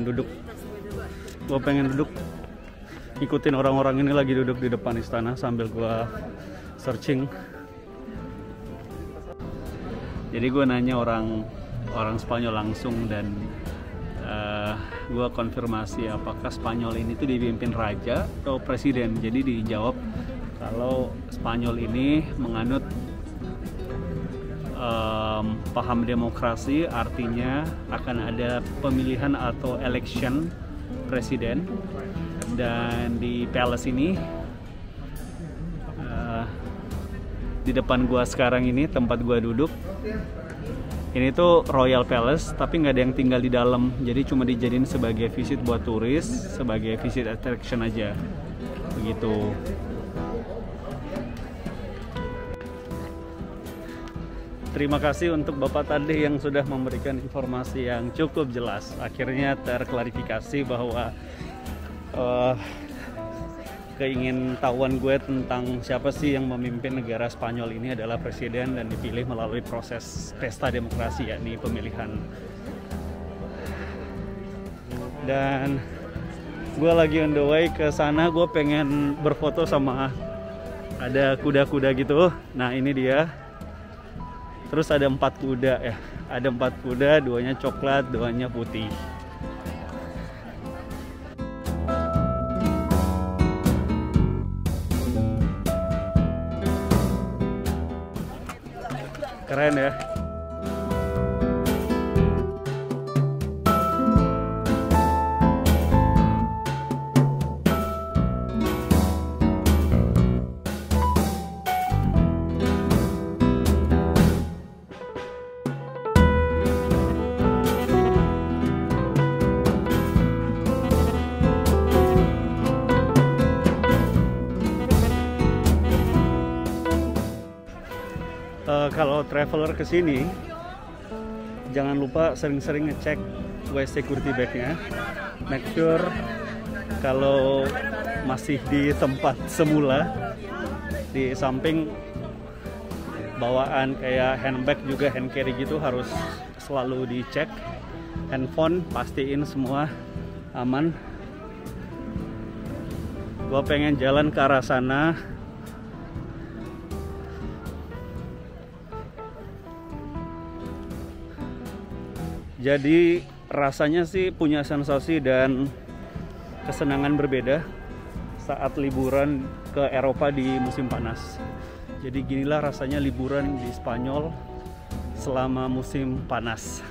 duduk. Gue pengen duduk ikutin orang-orang ini lagi duduk di depan istana sambil gue searching. Jadi gue nanya orang Spanyol langsung dan gue konfirmasi apakah Spanyol ini tuh dipimpin raja atau presiden. Jadi dijawab kalau Spanyol ini menganut paham demokrasi, artinya akan ada pemilihan atau election presiden. Dan di palace ini, di depan gua sekarang ini tempat gua duduk, ini tuh Royal Palace, tapi nggak ada yang tinggal di dalam. Jadi cuma dijadiin sebagai visit buat turis, sebagai visit attraction aja, begitu. Terima kasih untuk Bapak tadi yang sudah memberikan informasi yang cukup jelas. Akhirnya terklarifikasi bahwa keingintahuan gue tentang siapa sih yang memimpin negara Spanyol ini adalah presiden dan dipilih melalui proses pesta demokrasi, yakni pemilihan. Dan gue lagi on the way ke sana. Gue pengen berfoto sama ada kuda-kuda gitu. Nah ini dia. Terus ada 4 kuda ya, ada 4 kuda, 2-nya coklat, 2-nya putih. Keren ya. Kalau traveler ke sini, jangan lupa sering-sering ngecek waist security bag-nya. Make sure kalau masih di tempat semula, di samping bawaan kayak handbag juga hand carry gitu harus selalu dicek. Handphone pastiin semua aman. Gua pengen jalan ke arah sana. Jadi rasanya sih punya sensasi dan kesenangan berbeda saat liburan ke Eropa di musim panas. Jadi ginilah rasanya liburan di Spanyol selama musim panas.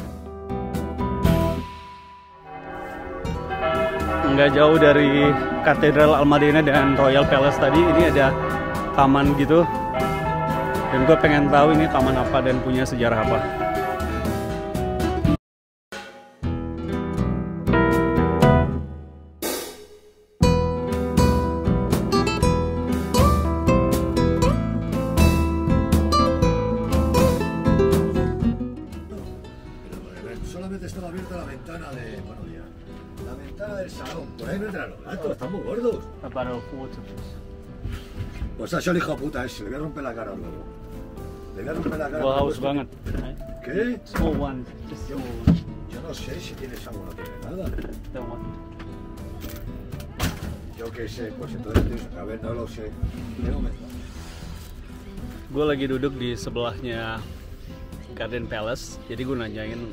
Nggak jauh dari Katedral Almadena dan Royal Palace tadi, ini ada taman gitu. Dan gue pengen tahu ini taman apa dan punya sejarah apa. Estaba abierta la ventana de, bueno, ya, la ventana del salón, por ahí no entran los gatos, están muy gordos. Pues a el hijo de puta ese, le voy a romper la cara luego. Le voy a romper la cara. Gua haus banget. ¿Qué? Small one, just small one. Yo no sé si tienes algo o no tiene nada. That one. Yo qué sé, pues entonces, a ver, no lo sé. Gue lagi duduk di sebelahnya Garden Palace, jadi gue nanyain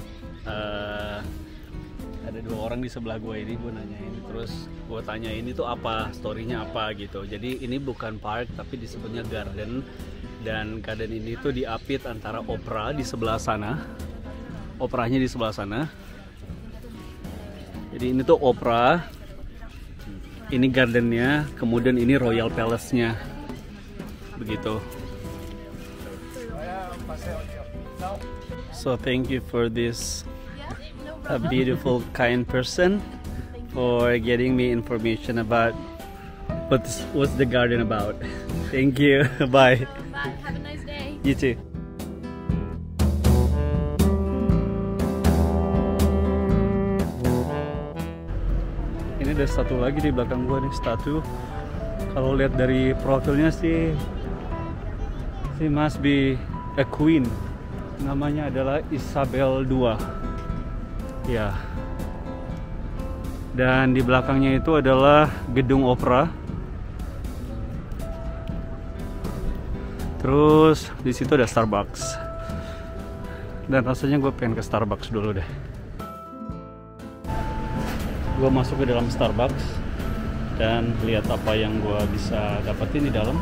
ada 2 orang di sebelah gue ini, gue nanyain, terus gue tanyain itu apa, story-nya apa gitu. Jadi ini bukan park tapi disebutnya garden, dan garden ini tuh diapit antara opera di sebelah sana, operanya di sebelah sana. Jadi ini tuh opera, ini gardennya, kemudian ini Royal Palace-nya, begitu. So thank you for this a beautiful kind person for getting me information about what's the garden about. Thank you. Bye. Bye. Have a nice day. You too. Ini ada satu lagi di belakang gua nih, statue. Kalau lihat dari profilnya sih, she must be a queen. Namanya adalah Isabel II. Ya. Dan di belakangnya itu adalah gedung opera. Terus di situ ada Starbucks. Dan rasanya gue pengen ke Starbucks dulu deh. Gue masuk ke dalam Starbucks dan lihat apa yang gue bisa dapetin di dalam.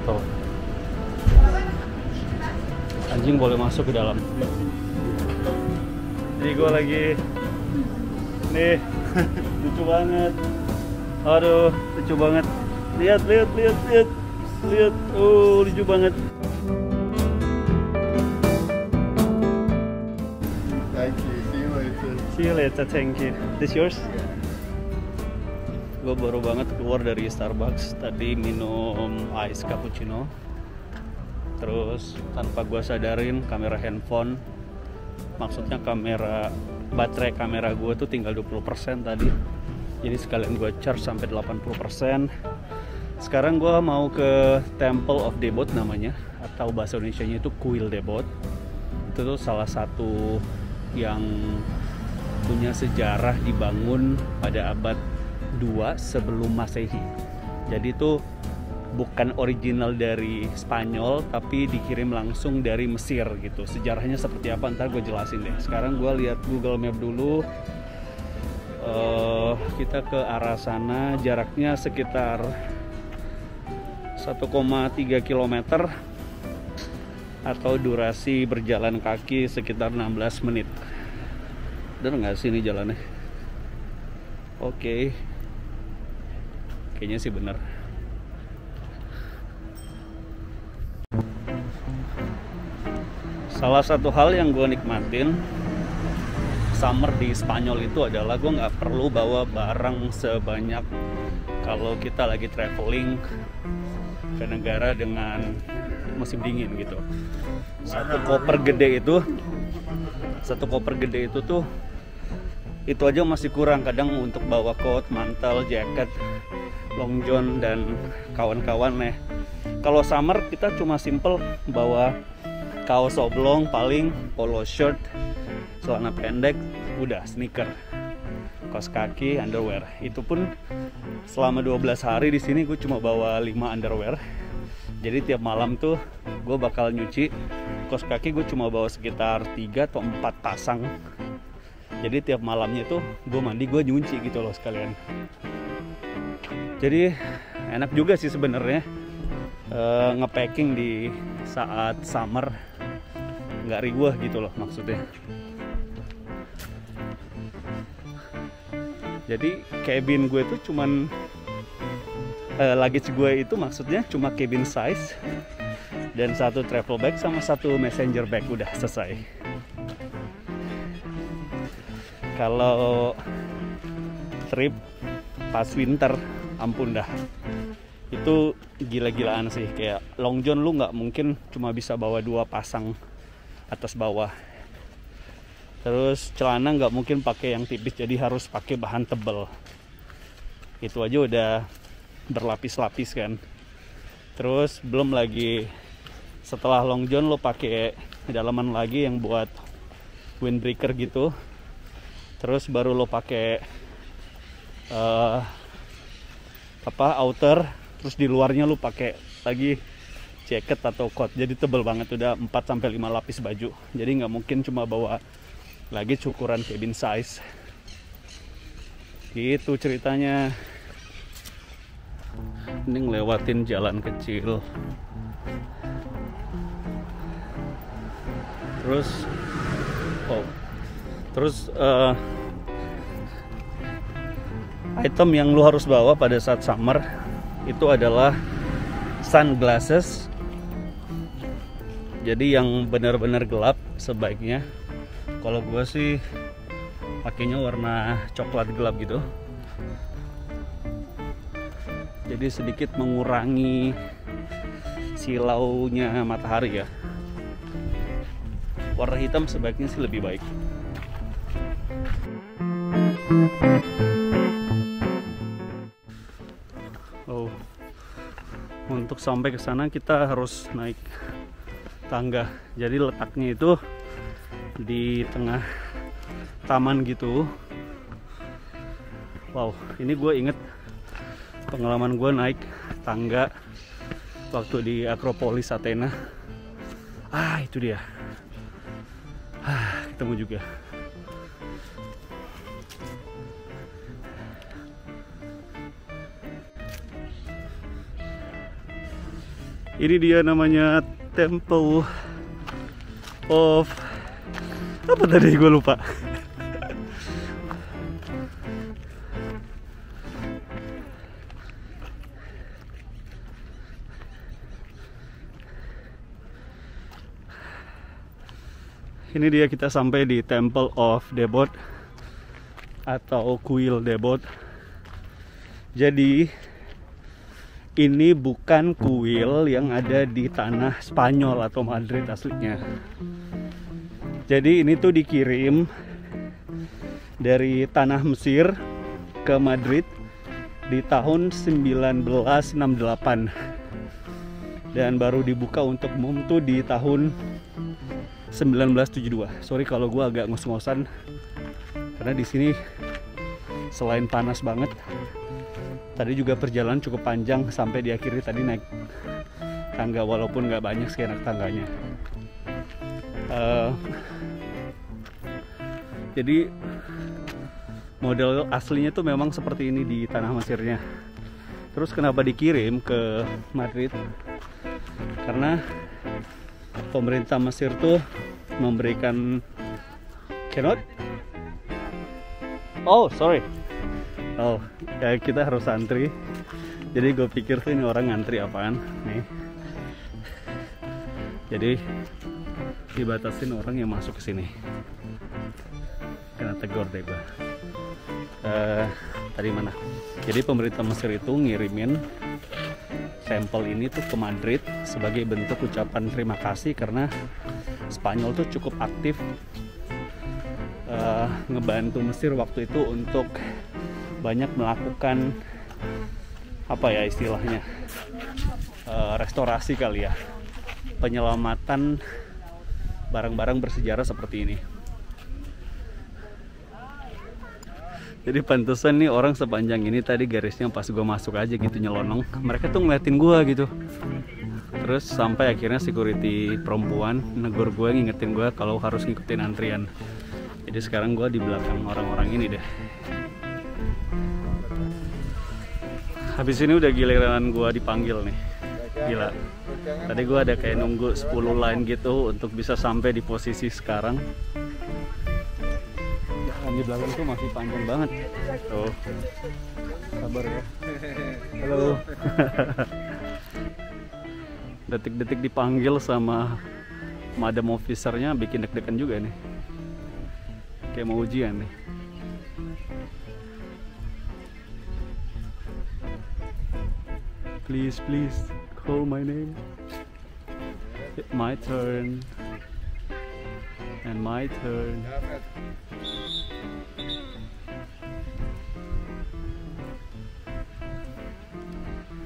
Tuh. Anjing boleh masuk ke dalam. Jadi gue lagi nih lucu banget. Aduh, lucu banget. Lihat. Oh, lucu banget. Thank you. See you later. See you later, thank you. This yours? Gue baru banget keluar dari Starbucks. Tadi minum ice cappuccino. Terus tanpa gue sadarin kamera handphone, maksudnya baterai kamera gue tuh tinggal 20% tadi. Jadi sekalian gue charge sampai 80%. Sekarang gue mau ke Temple of Debod namanya, atau bahasa Indonesianya itu Kuil Debod. Itu tuh salah satu yang punya sejarah dibangun pada abad 2 sebelum Masehi. Jadi itu bukan original dari Spanyol, tapi dikirim langsung dari Mesir gitu. Sejarahnya seperti apa ntar gue jelasin deh. Sekarang gue lihat Google Map dulu. Kita ke arah sana, jaraknya sekitar 1,3 km atau durasi berjalan kaki sekitar 16 menit. Bener nggak sih ini jalannya? Oke. Kayaknya sih bener. Salah satu hal yang gue nikmatin summer di Spanyol itu adalah gue nggak perlu bawa barang sebanyak kalau kita lagi traveling ke negara dengan musim dingin gitu. Satu koper gede itu tuh itu aja masih kurang kadang untuk bawa coat, mantel, jaket, long john dan kawan-kawan nih. Kalau summer kita cuma simple bawa kaos oblong, paling polo shirt, celana pendek, udah sneaker, kaos kaki, underwear. Itu pun selama 12 hari di sini gue cuma bawa 5 underwear. Jadi tiap malam tuh gue bakal nyuci. Kaos kaki gue cuma bawa sekitar 3 atau 4 pasang. Jadi tiap malamnya tuh gue mandi, gue nyuci gitu loh sekalian. Jadi enak juga sih sebenarnya nge-packing di saat summer, nggak riweh gitu loh maksudnya. Jadi cabin gue tuh cuman luggage gue itu maksudnya cuma cabin size dan satu travel bag sama satu messenger bag, udah selesai. Kalau trip pas winter, ampun dah, itu gila-gilaan sih. Kayak long john lu nggak mungkin cuma bisa bawa 2 pasang atas bawah. Terus celana nggak mungkin pakai yang tipis, jadi harus pakai bahan tebal. Itu aja udah berlapis-lapis kan. Terus belum lagi setelah long john lo pakai dalaman lagi yang buat windbreaker gitu. Terus baru lo pakai outer, terus di luarnya lo pakai lagi jaket atau coat. Jadi tebel banget, udah 4-5 lapis baju. Jadi nggak mungkin cuma bawa lagi ukuran cabin size. Gitu ceritanya. Ini ngelewatin jalan kecil. Terus item yang lu harus bawa pada saat summer itu adalah sunglasses. Jadi yang benar-benar gelap sebaiknya. Kalau gue sih pakainya warna coklat gelap gitu. Jadi sedikit mengurangi silaunya matahari ya. Warna hitam sebaiknya sih lebih baik. Oh, untuk sampai ke sana kita harus naik tangga. Jadi letaknya itu di tengah taman gitu. Wow, ini gue inget pengalaman gue naik tangga waktu di Akropolis Athena. Itu dia. Ketemu juga. Ini dia namanya Temple of apa tadi, gue lupa. Ini dia, kita sampai di Temple of Debod atau Kuil Debod. Jadi ini bukan kuil yang ada di tanah Spanyol atau Madrid aslinya. Jadi ini tuh dikirim dari tanah Mesir ke Madrid di tahun 1968 dan baru dibuka untuk umum tuh di tahun 1972. Sorry kalau gue agak ngos-ngosan karena di sini selain panas banget, tadi juga perjalanan cukup panjang sampai diakhiri tadi naik tangga, walaupun nggak banyak sih anak tangganya. Jadi model aslinya tuh memang seperti ini di tanah Mesirnya. Terus kenapa dikirim ke Madrid? Karena pemerintah Mesir tuh memberikan ya kita harus antri. Jadi gue pikir tuh ini orang ngantri apaan nih. Jadi dibatasin orang yang masuk ke sini. Kena tegur deh gue. Tadi mana? Jadi pemerintah Mesir itu ngirimin sampel ini tuh ke Madrid sebagai bentuk ucapan terima kasih karena Spanyol tuh cukup aktif ngebantu Mesir waktu itu untuk banyak melakukan apa ya istilahnya restorasi kali ya, penyelamatan barang-barang bersejarah seperti ini. Jadi pantesan nih orang sepanjang ini tadi garisnya pas gue masuk aja gitu nyelonong, mereka tuh ngeliatin gue gitu. Terus sampai akhirnya security perempuan negur gue, ngingetin gue kalau harus ngikutin antrian. Jadi sekarang gue di belakang orang-orang ini deh. Habis ini udah giliran gue dipanggil nih. Gila. Tadi gue ada kayak nunggu 10 line gitu untuk bisa sampai di posisi sekarang. Di belakang tuh masih panjang banget. Tuh. Sabar ya. Halo. Detik-detik dipanggil sama madam officernya bikin deg-degan juga nih. Kayak mau ujian nih. Please call my name. My turn. And my turn.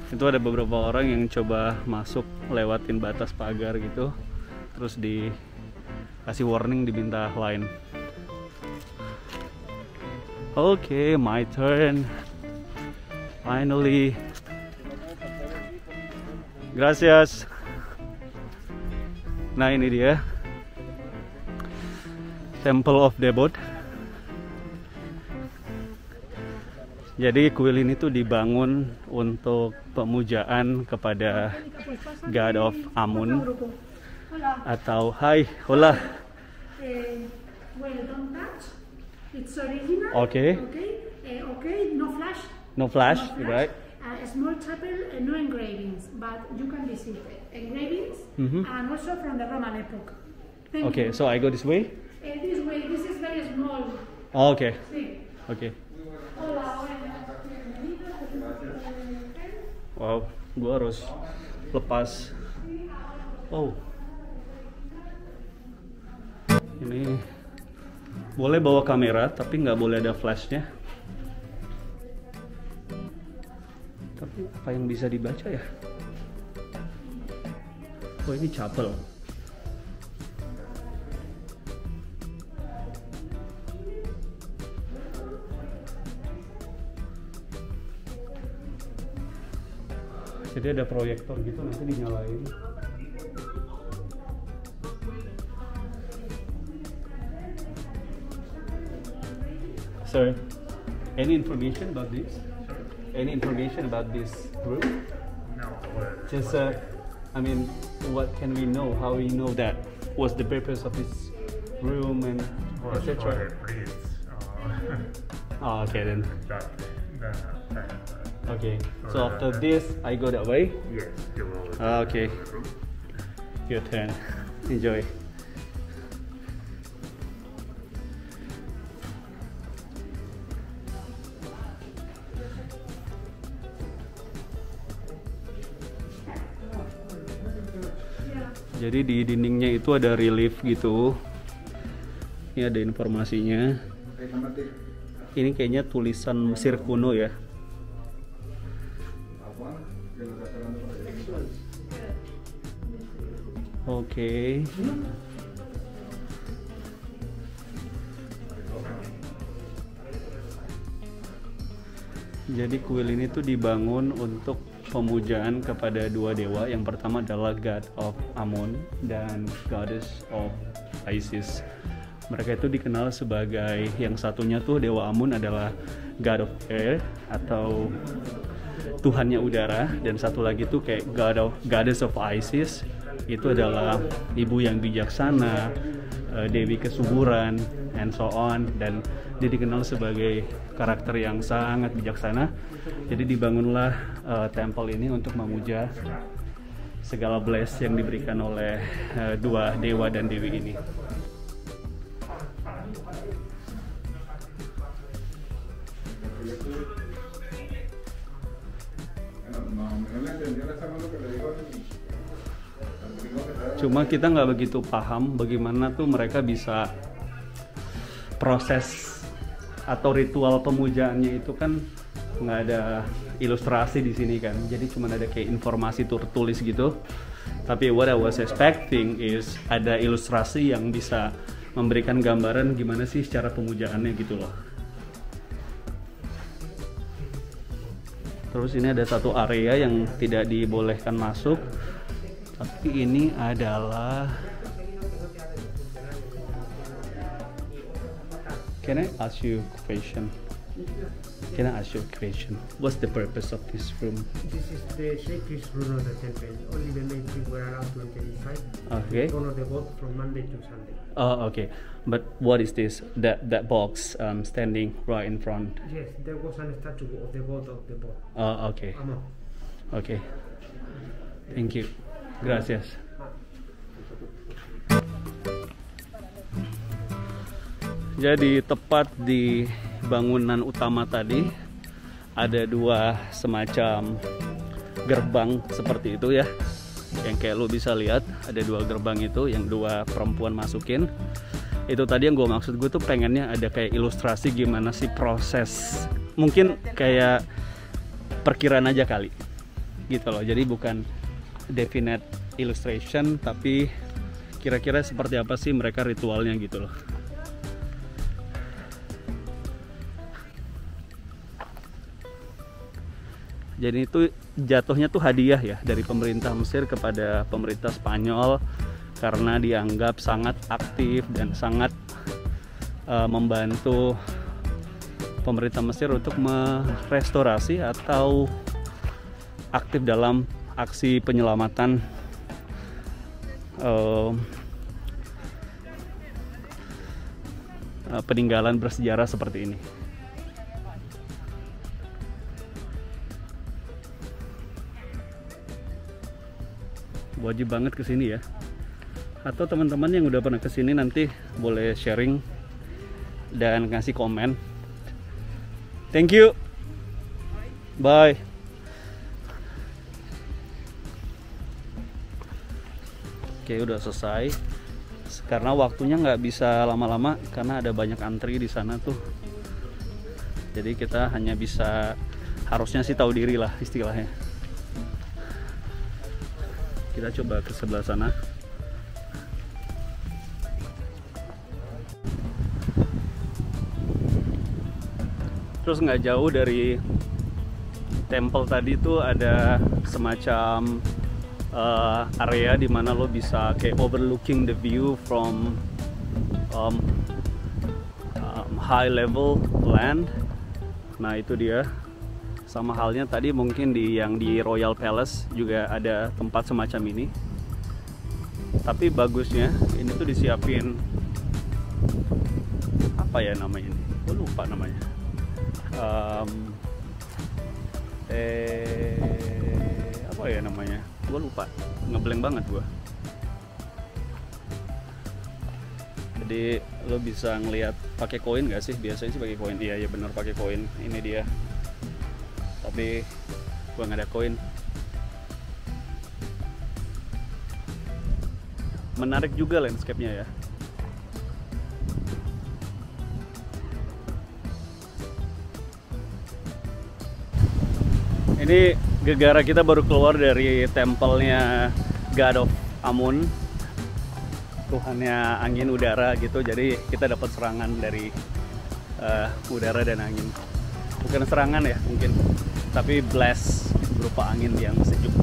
Itu ada beberapa orang yang coba masuk lewatin batas pagar gitu, terus dikasih warning, diminta line. Okay, my turn. Finally. Gracias. Nah ini dia Temple of Debod. Jadi kuil ini tuh dibangun untuk pemujaan kepada God of Amun atau hola. Well, don't touch. It's original. Okay. Okay, no flash. No flash, right? A small chapel, no engravings, but you can visit engravings and also from the Roman epoch. Okay, so I go this way? This way, this is very small. Oh, okay. Sí. Okay. Hola, Wow, gua harus lepas. Oh. Ini boleh bawa kamera, tapi nggak boleh ada flashnya. Tapi apa yang bisa dibaca ya? Oh, ini chapel. Jadi ada proyektor gitu, nanti dinyalain. Sir, any information about this? Any information about this room? No. Just, I mean, what can we know? How we know that? What's the purpose of this room and etc.? Oh, okay then. Okay. So after this, I go that way. Yes, you will. Okay. Your turn. Enjoy. Jadi di dindingnya itu ada relief gitu. Ini ada informasinya. Ini kayaknya tulisan Mesir kuno ya. Oke. Jadi kuil ini tuh dibangun untuk pemujaan kepada dua dewa. Yang pertama adalah God of Amun dan Goddess of Isis. Mereka itu dikenal sebagai, yang satunya tuh dewa Amun adalah God of Air atau Tuhannya udara, dan satu lagi tuh kayak Goddess of Isis, itu adalah ibu yang bijaksana, dewi kesuburan, and so on, dan dia dikenal sebagai karakter yang sangat bijaksana. Jadi dibangunlah temple ini untuk memuja segala bless yang diberikan oleh dua dewa dan dewi ini. Cuma kita nggak begitu paham bagaimana tuh mereka bisa proses atau ritual pemujaannya itu, kan nggak ada ilustrasi di sini kan, jadi cuma ada kayak informasi tertulis gitu. Tapi what I was expecting is ada ilustrasi yang bisa memberikan gambaran gimana sih cara pemujaannya gitu loh. Terus ini ada satu area yang tidak dibolehkan masuk, tapi ini adalah, can I ask you a question? Can I ask you a question? What's the purpose of this room? This is the sacred room of the temple. Only the natives were allowed to enter inside. Okay. Honor the god from Monday to Sunday. Oh, okay. But what is this? That box standing right in front? Yes, there was a statue of the god of the boat. Oh, okay. Amon. Okay. Thank you. Gracias. Jadi tepat di bangunan utama tadi ada dua semacam gerbang seperti itu ya, yang kayak lo bisa lihat ada dua gerbang itu yang dua perempuan masukin. Itu tadi yang gue maksud, gue tuh pengennya ada kayak ilustrasi gimana sih proses, mungkin kayak perkiraan aja kali gitu loh. Jadi bukan definite illustration, tapi kira-kira seperti apa sih mereka ritualnya gitu loh. Jadi itu jatuhnya tuh hadiah ya dari pemerintah Mesir kepada pemerintah Spanyol, karena dianggap sangat aktif dan sangat membantu pemerintah Mesir untuk merestorasi atau aktif dalam aksi penyelamatan peninggalan bersejarah seperti ini. Wajib banget kesini ya. Atau teman-teman yang udah pernah kesini nanti boleh sharing dan ngasih komen. Thank you. Bye. Oke, udah selesai. Karena waktunya nggak bisa lama-lama karena ada banyak antri di sana tuh. Jadi kita hanya bisa, harusnya sih tahu diri lah istilahnya. Kita coba ke sebelah sana. Terus nggak jauh dari temple tadi tuh ada semacam area di mana lo bisa kayak overlooking the view from high level land. Nah itu dia. Sama halnya tadi mungkin di Royal Palace juga ada tempat semacam ini. Tapi bagusnya ini tuh disiapin apa ya namanya ini? Gue lupa namanya. Apa ya namanya? Gue lupa. Ngeblank banget gue. Jadi lo bisa ngelihat pakai koin nggak sih? Biasanya sih pakai koin. Iya ya benar pakai koin. Ini dia. Tapi gue nggak ada koin. Menarik juga landscape-nya ya. Ini gegara kita baru keluar dari tempelnya God of Amun, Tuhannya angin udara gitu. Jadi kita dapat serangan dari udara dan angin. Bukan serangan ya mungkin, tapi blast berupa angin yang sejuk.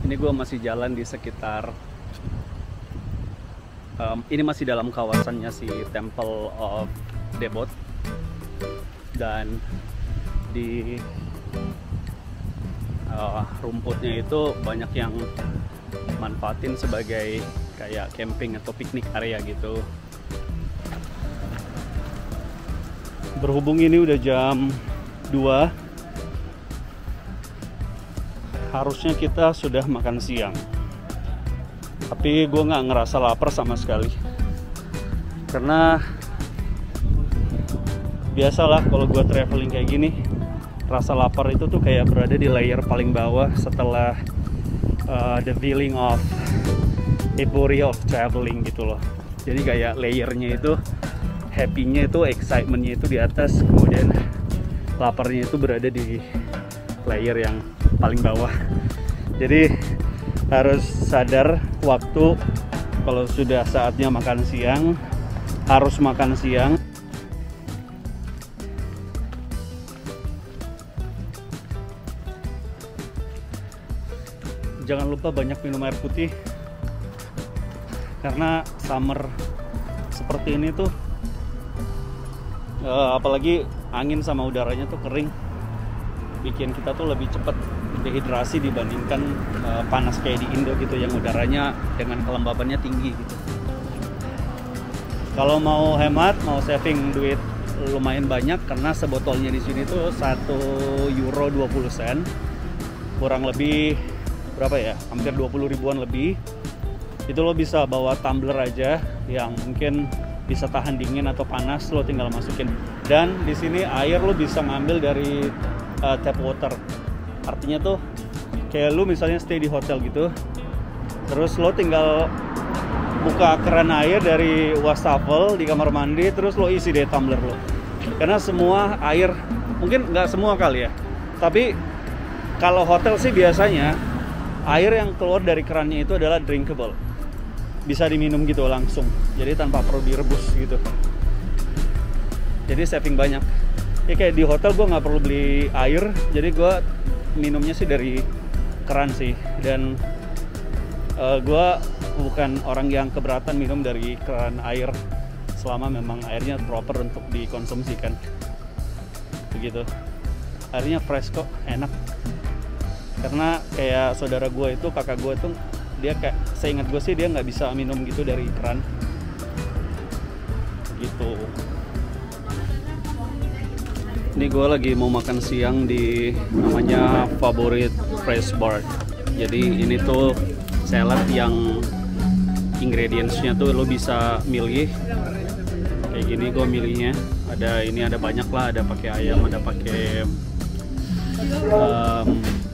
Ini gue masih jalan di sekitar ini masih dalam kawasannya si Temple of Debod, dan di rumputnya itu banyak yang manfaatin sebagai kayak camping atau piknik area gitu. Berhubung ini udah jam 2, harusnya kita sudah makan siang. Tapi gue nggak ngerasa lapar sama sekali. Karena biasalah kalau gue traveling kayak gini, rasa lapar itu tuh kayak berada di layer paling bawah setelah the feeling of euphoria of traveling gitu loh. Jadi kayak layernya itu, happy-nya itu, excitement-nya itu di atas, kemudian laparnya itu berada di layer yang paling bawah. Jadi harus sadar waktu kalau sudah saatnya makan siang, harus makan siang. Jangan lupa banyak minum air putih, karena summer seperti ini tuh apalagi angin sama udaranya tuh kering, bikin kita tuh lebih cepat dehidrasi dibandingkan panas kayak di Indo gitu yang udaranya dengan kelembabannya tinggi gitu. Kalau mau hemat, mau saving duit lumayan banyak, karena sebotolnya di sini tuh €1.20, kurang lebih berapa ya, hampir 20 ribuan lebih. Itu lo bisa bawa tumbler aja yang mungkin bisa tahan dingin atau panas, lo tinggal masukin. Dan di sini air lo bisa ngambil dari tap water. Artinya tuh kayak lo misalnya stay di hotel gitu, terus lo tinggal buka keran air dari wastafel di kamar mandi, terus lo isi deh tumbler lo. Karena semua air, mungkin nggak semua kali ya, tapi kalau hotel sih biasanya air yang keluar dari kerannya itu adalah drinkable, bisa diminum gitu langsung, jadi tanpa perlu direbus gitu. Jadi saving banyak. Ya kayak di hotel gue nggak perlu beli air, jadi gue minumnya sih dari keran sih. Dan gue bukan orang yang keberatan minum dari keran air selama memang airnya proper untuk dikonsumsikan. Begitu. Airnya fresh kok, enak. Karena kayak saudara gue itu, kakak gue itu, dia kayak, seingat gue sih dia nggak bisa minum gitu dari keran gitu. Ini gue lagi mau makan siang di namanya Favorite Fresh Bar. Jadi ini tuh salad yang ingredientsnya tuh lo bisa milih kayak gini. Gue milihnya ada ini, ada banyak lah, ada pakai ayam, ada pakai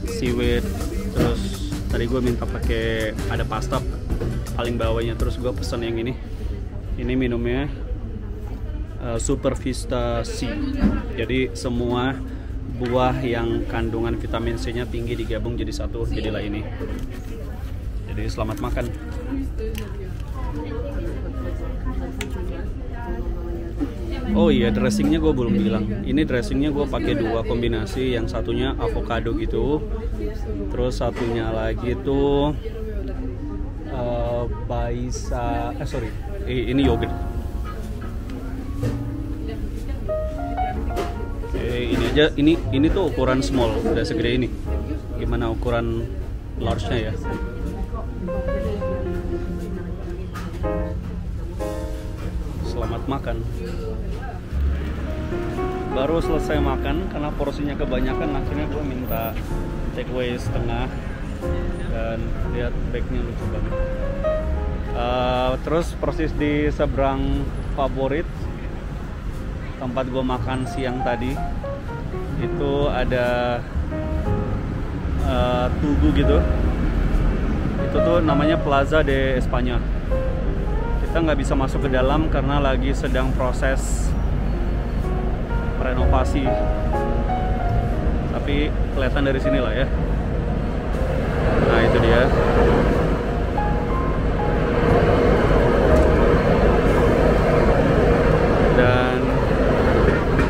seaweed, terus tadi gue minta pakai, ada pasta paling bawahnya, terus gue pesan yang ini minumnya Super Vista C. Jadi semua buah yang kandungan vitamin C nya tinggi digabung jadi satu, jadilah ini. Jadi selamat makan. Oh iya, dressingnya gue belum bilang. Ini dressingnya gue pakai 2 kombinasi. Yang satunya avocado gitu, terus satunya lagi tuh ini yogurt. Ini aja, ini tuh ukuran small, udah segede ini. Gimana ukuran large-nya ya? Selamat makan. Baru selesai makan karena porsinya kebanyakan, akhirnya gue minta takeaway setengah. Dan lihat bagnya lucu banget. Terus persis di seberang favorit tempat gue makan siang tadi itu ada tugu gitu. Itu tuh namanya Plaza de España. Kita nggak bisa masuk ke dalam karena lagi sedang proses renovasi. Tapi kelihatan dari sini lah ya. Nah itu dia. Dan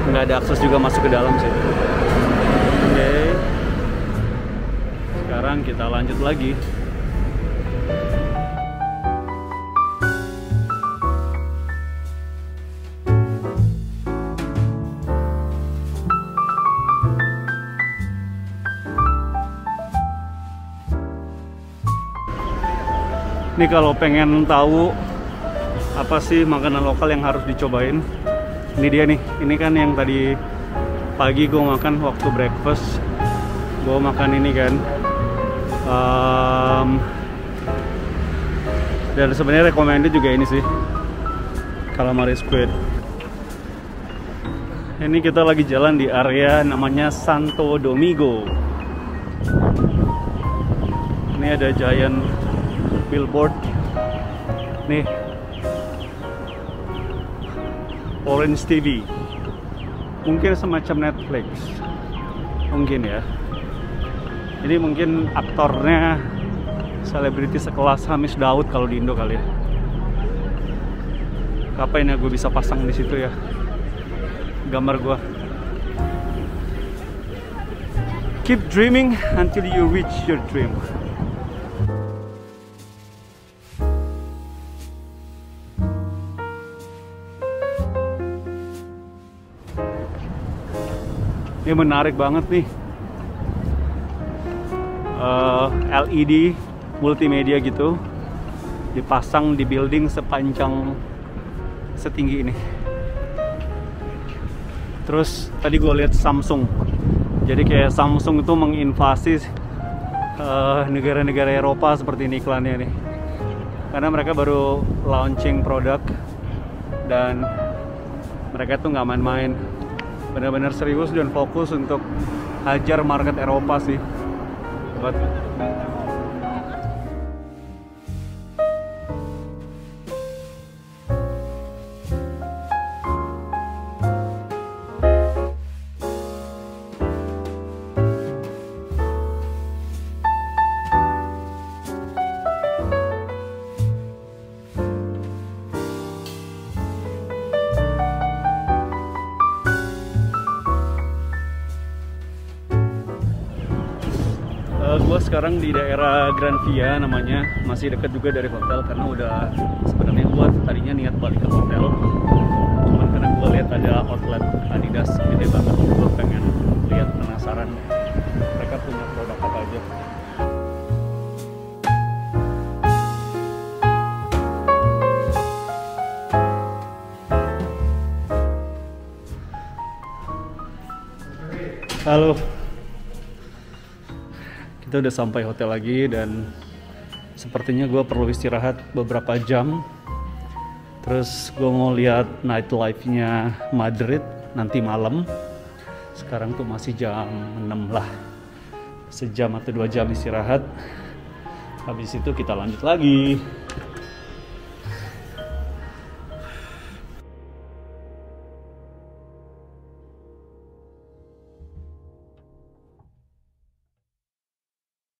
nggak ada akses juga masuk ke dalam sih. Oke. Sekarang kita lanjut lagi. Ini kalau pengen tahu apa sih makanan lokal yang harus dicobain, ini dia nih. Ini kan yang tadi pagi gue makan waktu breakfast. Gue makan ini kan. Dan sebenarnya recommended juga ini sih, calamari squid. Ini kita lagi jalan di area namanya Santo Domingo. Ini ada giant billboard nih, Orange TV, mungkin semacam Netflix, mungkin ya. Ini mungkin aktornya selebriti sekelas Hamis Daud kalau di Indo kali ya. Kapan ya gue bisa pasang di situ ya gambar gue. Keep dreaming until you reach your dream. Ini menarik banget nih, LED multimedia gitu dipasang di building setinggi ini. Terus tadi gue lihat Samsung, jadi kayak Samsung itu menginvasi negara-negara Eropa seperti ini iklannya nih, karena mereka baru launching produk dan mereka tuh nggak main-main. Benar-benar serius dan fokus untuk hajar market Eropa sih. Gue sekarang di daerah Grand Via namanya, masih dekat juga dari hotel karena udah sebenarnya gue tadinya niat balik ke hotel, cuman karena gue lihat ada outlet Adidas gede banget, gue pengen lihat, penasaran mereka punya produk apa aja. Halo. Kita udah sampai hotel lagi dan sepertinya gue perlu istirahat beberapa jam. Terus gue mau lihat nightlife-nya Madrid nanti malam. Sekarang tuh masih jam 6 lah. Sejam atau 2 jam istirahat. Habis itu kita lanjut lagi.